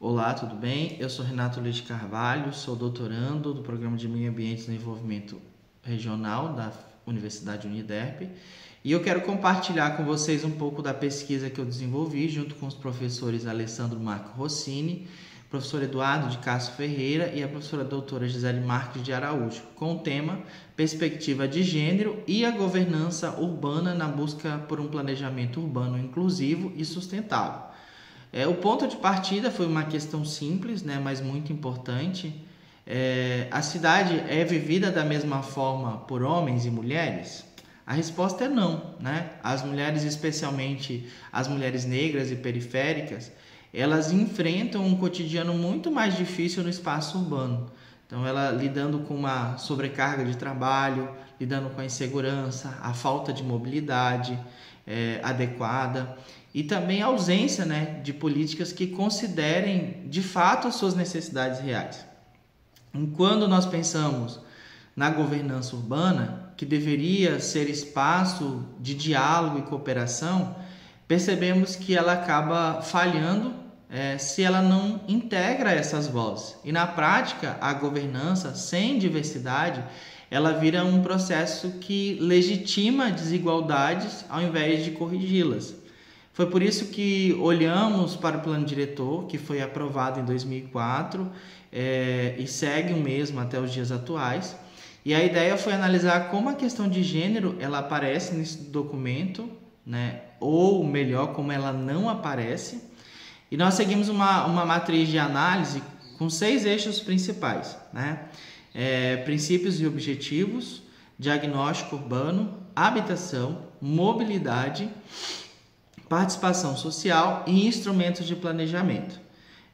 Olá, tudo bem? Eu sou Renato Leite Carvalho, sou doutorando do Programa de Meio Ambiente e Desenvolvimento Regional da Universidade Uniderp e eu quero compartilhar com vocês um pouco da pesquisa que eu desenvolvi junto com os professores Alessandro Marco Rossini, professor Eduardo de Castro Ferreira e a professora doutora Gisele Marques de Araújo, com o tema Perspectiva de Gênero e a Governança Urbana na busca por um planejamento urbano inclusivo e sustentável. O ponto de partida foi uma questão simples, mas muito importante. A cidade é vivida da mesma forma por homens e mulheres? A resposta é não, As mulheres, especialmente as mulheres negras e periféricas, elas enfrentam um cotidiano muito mais difícil no espaço urbano. Então, ela lidando com uma sobrecarga de trabalho, lidando com a insegurança, a falta de mobilidade adequada e também a ausência de políticas que considerem de fato as suas necessidades reais. Quando nós pensamos na governança urbana, que deveria ser espaço de diálogo e cooperação, percebemos que ela acaba falhando se ela não integra essas vozes. E na prática, a governança sem diversidade, ela vira um processo que legitima desigualdades ao invés de corrigi-las. Foi por isso que olhamos para o plano diretor, que foi aprovado em 2004 e segue o mesmo até os dias atuais. E a ideia foi analisar como a questão de gênero ela aparece nesse documento, ou melhor, como ela não aparece. E nós seguimos uma matriz de análise com 6 eixos principais, princípios e objetivos, diagnóstico urbano, habitação, mobilidade, participação social e instrumentos de planejamento.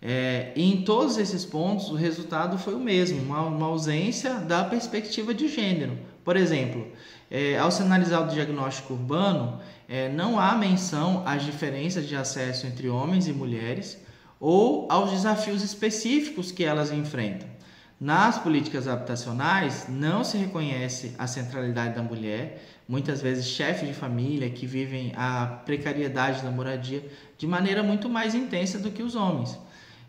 E em todos esses pontos o resultado foi o mesmo, uma ausência da perspectiva de gênero. Por exemplo, ao se analisar o diagnóstico urbano, não há menção às diferenças de acesso entre homens e mulheres ou aos desafios específicos que elas enfrentam. Nas políticas habitacionais, não se reconhece a centralidade da mulher, muitas vezes chefes de família que vivem a precariedade da moradia de maneira muito mais intensa do que os homens.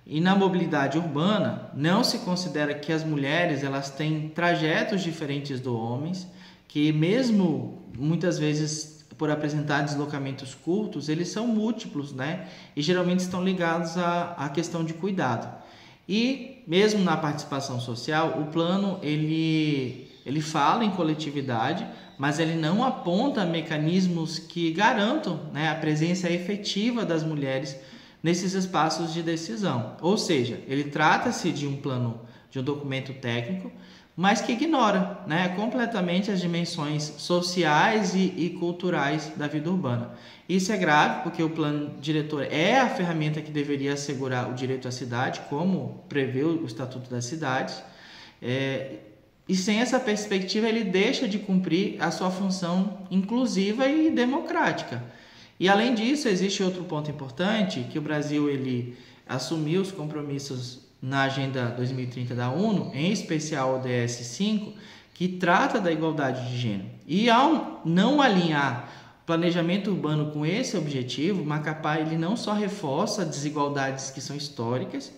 E na mobilidade urbana, não se considera que as mulheres elas têm trajetos diferentes dos homens, que mesmo muitas vezes por apresentar deslocamentos curtos, eles são múltiplos, e geralmente estão ligados à questão de cuidado. E mesmo na participação social, o plano ele fala em coletividade, mas ele não aponta mecanismos que garantam a presença efetiva das mulheres nesses espaços de decisão. Ou seja, ele trata-se de um plano, de um documento técnico, mas que ignora completamente as dimensões sociais e culturais da vida urbana. Isso é grave porque o plano diretor é a ferramenta que deveria assegurar o direito à cidade, como prevê o Estatuto das Cidades, e sem essa perspectiva ele deixa de cumprir a sua função inclusiva e democrática. E além disso, existe outro ponto importante, que o Brasil ele assumiu os compromissos na Agenda 2030 da ONU, em especial o ODS 5, que trata da igualdade de gênero. E ao não alinhar planejamento urbano com esse objetivo, Macapá ele não só reforça desigualdades que são históricas,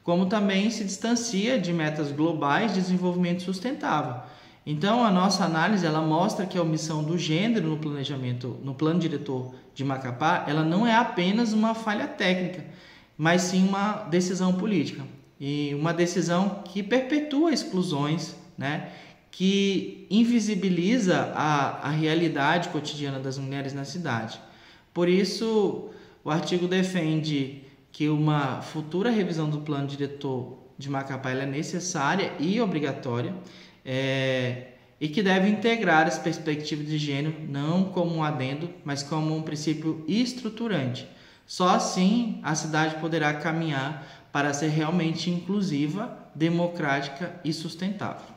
como também se distancia de metas globais de desenvolvimento sustentável. Então, a nossa análise ela mostra que a omissão do gênero no planejamento, no plano diretor de Macapá, ela não é apenas uma falha técnica, mas sim uma decisão política. E uma decisão que perpetua exclusões, que invisibiliza a realidade cotidiana das mulheres na cidade. Por isso, o artigo defende que uma futura revisão do plano diretor de Macapá ela é necessária e obrigatória, e que deve integrar as perspectivas de gênero não como um adendo, mas como um princípio estruturante. Só assim a cidade poderá caminhar para ser realmente inclusiva, democrática e sustentável.